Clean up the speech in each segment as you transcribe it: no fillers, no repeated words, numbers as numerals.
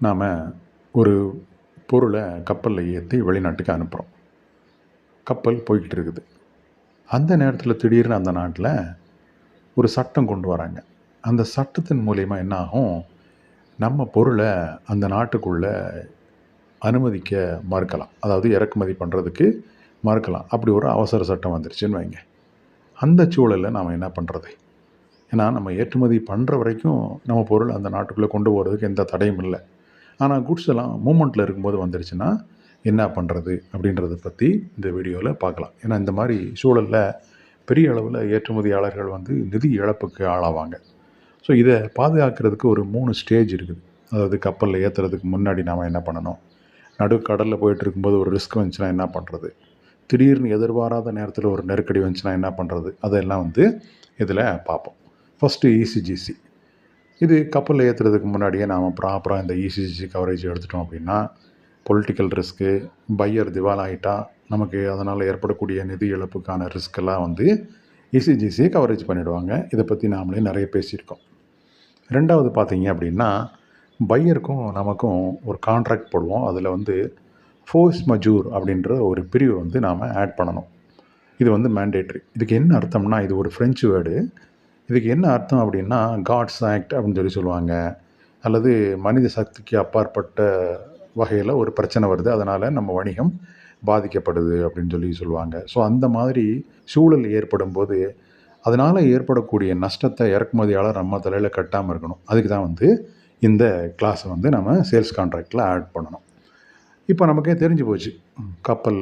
நாம் ஒரு பொருளை கப்பலில் ஏற்றி வெளிநாட்டுக்கு அனுப்புகிறோம். கப்பல் போய்கிட்டு இருக்குது. அந்த நேரத்தில் திடீர்னு அந்த நாட்டில் ஒரு சட்டம் கொண்டு வராங்க. அந்த சட்டத்தின் மூலயமா என்ன ஆகும், நம்ம பொருளை அந்த நாட்டுக்குள்ளே அனுமதிக்க மறுக்கலாம். அதாவது இறக்குமதி பண்ணுறதுக்கு மறுக்கலாம். அப்படி ஒரு அவசர சட்டம் வந்துருச்சுன்னு வைங்க. அந்த சூழலில் நாம் என்ன பண்ணுறது? ஏன்னா நம்ம ஏற்றுமதி பண்ணுற வரைக்கும் நம்ம பொருள் அந்த நாட்டுக்குள்ளே கொண்டு போகிறதுக்கு எந்த தடையும் இல்லை. ஆனால் குட்ஸ் எல்லாம் மூமெண்ட்டில் இருக்கும்போது வந்துருச்சுன்னா என்ன பண்ணுறது அப்படின்றத பற்றி இந்த வீடியோவில் பார்க்கலாம். ஏன்னா இந்த மாதிரி சூழலில் பெரிய அளவில் ஏற்றுமதியாளர்கள் நிதி இழப்புக்கு ஆளாவாங்க. ஸோ இதை பாதுகாக்கிறதுக்கு ஒரு 3 ஸ்டேஜ் இருக்குது. அதாவது கப்பலில் ஏற்றுறதுக்கு முன்னாடி நாம் என்ன பண்ணணும், நடுக்கடலில் போயிட்டு இருக்கும்போது ஒரு ரிஸ்க் வந்துச்சுன்னா என்ன பண்ணுறது, திடீர்னு எதிர்பாராத நேரத்தில் ஒரு நெருக்கடி வந்துச்சுன்னா என்ன பண்ணுறது, அதெல்லாம் இதில் பார்ப்போம். First ECGC. இது கப்பலில் ஏற்றுறதுக்கு முன்னாடியே நாம் ப்ராப்பராக இந்த இசிஜிசி கவரேஜ் எடுத்துட்டோம் அப்படின்னா பொலிட்டிக்கல் ரிஸ்க்கு, பையர் திவால் ஆகிட்டா நமக்கு அதனால் ஏற்படக்கூடிய நிதி இழப்புக்கான ரிஸ்க்கெல்லாம் இசிஜிசியை கவரேஜ் பண்ணிவிடுவாங்க. இதை பற்றி நாமளே நிறைய பேசியிருக்கோம். ரெண்டாவது பார்த்தீங்க அப்படின்னா பையருக்கும் நமக்கும் ஒரு கான்ட்ராக்ட் போடுவோம். அதில் ஃபோர்ஸ் மஜூர் அப்படின்ற ஒரு பிரிவு நாம் ஆட் பண்ணணும். இது மேண்டேட்ரி. இதுக்கு என்ன அர்த்தம்னா, இது ஒரு ஃப்ரெஞ்சு வேர்டு. இதுக்கு என்ன அர்த்தம் அப்படின்னா காட்ஸ் ஆக்ட் அப்படின்னு சொல்லுவாங்க. அல்லது மனித சக்திக்கு அப்பாற்பட்ட வகையில் ஒரு பிரச்சனை வருது, அதனால் நம்ம வணிகம் பாதிக்கப்படுது அப்படின்னு சொல்லுவாங்க. ஸோ அந்த மாதிரி சூழல் ஏற்படும் போது அதனால் ஏற்படக்கூடிய நஷ்டத்தை இறக்குமதியாளர் நம்ம தலையில் கட்டாமல் இருக்கணும். அதுக்கு தான் இந்த கிளாஸை நம்ம சேல்ஸ் கான்ட்ராக்டில் ஆட் பண்ணணும். இப்போ நமக்கே தெரிஞ்சு போச்சு, கப்பல்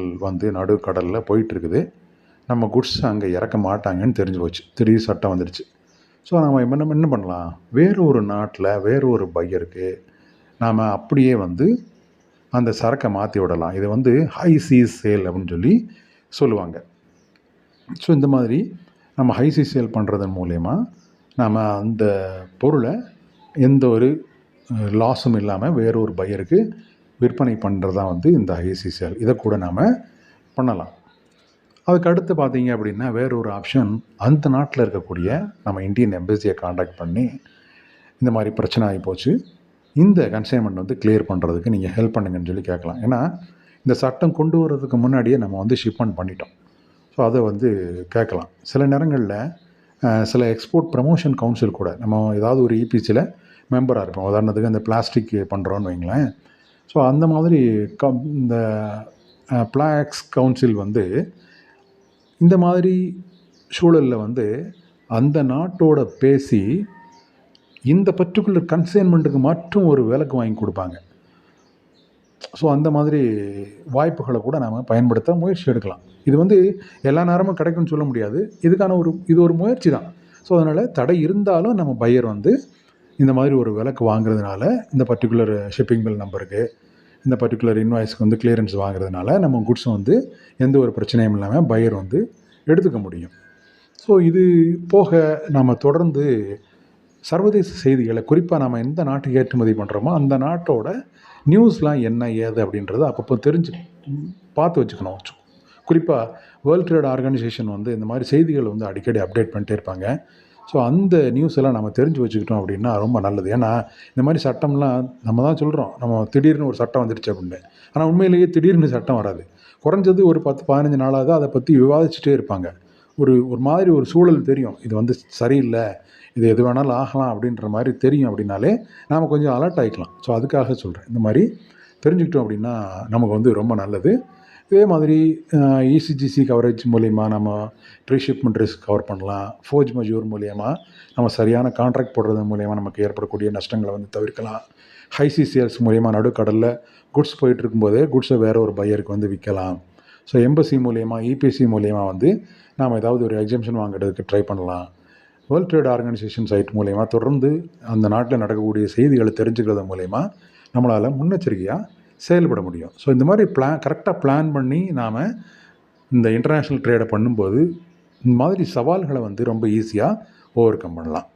நடுக்கடலில் போயிட்டுருக்குது, நம்ம குட்ஸ் அங்கே இறக்க மாட்டாங்கன்னு தெரிஞ்சு போச்சு. திடீர் சட்டம் வந்துடுச்சு. ஸோ நம்ம என்ன பண்ணலாம், வேறு ஒரு நாட்டில் வேறு ஒரு பையருக்கு நாம் அப்படியே அந்த சரக்கை மாற்றி விடலாம். இது ஹை சீஸ் சேல் அப்படின்னு சொல்லுவாங்க. ஸோ இந்த மாதிரி நம்ம ஹை சீஸ் சேல் பண்ணுறதன் மூலயமா நாம் அந்த பொருளை எந்த ஒரு லாஸும் இல்லாமல் வேறு ஒரு பையருக்கு விற்பனை பண்ணுறது தான் இந்த ஹை சீஸ் சேல். இதை கூட நாம் பண்ணலாம். அதுக்கு அடுத்து பார்த்தீங்க அப்படின்னா வேறு ஒரு ஆப்ஷன், அந்த நாட்டில் இருக்கக்கூடிய நம்ம இந்தியன் எம்பசியை காண்டாக்ட் பண்ணி இந்த மாதிரி பிரச்சனை ஆகி போச்சு, இந்த கன்சைன்மெண்ட் கிளியர் பண்ணுறதுக்கு நீங்கள் ஹெல்ப் பண்ணுங்கன்னு கேட்கலாம். ஏன்னா இந்த சட்டம் கொண்டு வர்றதுக்கு முன்னாடியே நம்ம ஷிப்மெண்ட் பண்ணிட்டோம். ஸோ அதை கேட்கலாம். சில நேரங்களில் சில எக்ஸ்போர்ட் ப்ரமோஷன் கவுன்சில் கூட நம்ம ஏதாவது ஒரு இபிசியில் மெம்பராக இருப்போம். உதாரணத்துக்கு அந்த பிளாஸ்டிக் பண்ணுறோன்னு வைங்களேன். ஸோ அந்த மாதிரி இந்த பிளாக்ஸ் கவுன்சில் இந்த மாதிரி சூழலில் அந்த நாட்டோட பேசி இந்த பர்டிகுலர் கன்சைன்மெண்ட்டுக்கு மட்டும் ஒரு விலக்கு வாங்கி கொடுப்பாங்க. ஸோ அந்த மாதிரி வாய்ப்புகளை கூட நாம் பயன்படுத்த முயற்சி எடுக்கலாம். இது எல்லா நேரமும் கிடைக்கும்னு சொல்ல முடியாது. இதுக்கான இது ஒரு முயற்சி தான். ஸோ அதனால் தடை இருந்தாலும் நம்ம பையர் இந்த மாதிரி ஒரு விலக்கு வாங்குறதுனால, இந்த பர்டிகுலர் ஷிப்பிங் பில் நம்பருக்கு, இந்த பர்டிகுலர் இன்வாய்ஸ்க்கு கிளியரன்ஸ் வாங்குறதுனால நம்ம குட்ஸ் எந்த ஒரு பிரச்சனையும் இல்லாமல் பையர் எடுத்துக்க முடியும். ஸோ இது போக நம்ம தொடர்ந்து சர்வதேச செய்திகளை, குறிப்பாக நம்ம எந்த நாட்டுக்கு ஏற்றுமதி பண்ணுறோமோ அந்த நாட்டோட நியூஸ்லாம் என்ன ஏது அப்படின்றத அப்பப்போ பார்த்து வச்சுக்கணும். குறிப்பாக வேர்ல்ட் ட்ரேட் ஆர்கனைசேஷன் இந்த மாதிரி செய்திகள் அடிக்கடி அப்டேட் பண்ணிட்டே இருப்பாங்க. ஸோ அந்த நியூஸ் எல்லாம் நம்ம தெரிஞ்சு வச்சுக்கிட்டோம் அப்படின்னா ரொம்ப நல்லது. ஏன்னா இந்த மாதிரி சட்டம்லாம் நம்ம தான் சொல்கிறோம், நம்ம திடீர்னு ஒரு சட்டம் வந்துடுச்சு அப்படின்னு. ஆனால் உண்மையிலேயே திடீர்னு சட்டம் வராது. குறைஞ்சது ஒரு 10-15 நாளாவது அதை பற்றி விவாதிச்சுட்டே இருப்பாங்க. ஒரு மாதிரி ஒரு சூழல் தெரியும், இது சரியில்லை, இது எது வேணாலும் ஆகலாம் அப்படின்ற மாதிரி தெரியும். அப்படின்னாலே நாம் கொஞ்சம் அலர்ட் ஆகிக்கலாம். ஸோ அதுக்காக சொல்கிறேன், இந்த மாதிரி தெரிஞ்சுக்கிட்டோம் அப்படின்னா நமக்கு ரொம்ப நல்லது. இதே மாதிரி இசிஜிசி கவரேஜ் மூலிமா நம்ம ப்ரீஷிப்மெண்ட் ரிஸ்க் கவர் பண்ணலாம். ஃபோர்ஸ் மஜூர் மூலிமா நம்ம சரியான கான்ட்ராக்ட் போடுறது மூலிமா நமக்கு ஏற்படக்கூடிய நஷ்டங்களை தவிர்க்கலாம். ஹை சீஸ் சேல்ஸ் மூலிமா நடுக்கடலில் குட்ஸ் போயிட்டு இருக்கும்போதே குட்ஸை வேறு ஒரு பையருக்கு விற்கலாம். ஸோ எம்பசி மூலிமா, இபிசி மூலிமா நாம் ஏதாவது ஒரு எக்ஸம்ஷன் வாங்குறதுக்கு ட்ரை பண்ணலாம். வேர்ல்ட் ட்ரேட் ஆர்கனைசேஷன் சைட் மூலயமா தொடர்ந்து அந்த நாட்டில் நடக்கக்கூடிய செய்திகளை தெரிஞ்சுக்கிறது மூலயமா நம்மளால் முன்னெச்சரிக்கையாக செயல்பட முடியும். ஸோ இந்த மாதிரி கரெக்டாக பிளான் பண்ணி நாம் இந்த இன்டர்நேஷ்னல் ட்ரேடை பண்ணும்போது இந்த மாதிரி சவால்களை ரொம்ப ஈஸியாக ஓவர் கம் பண்ணலாம்.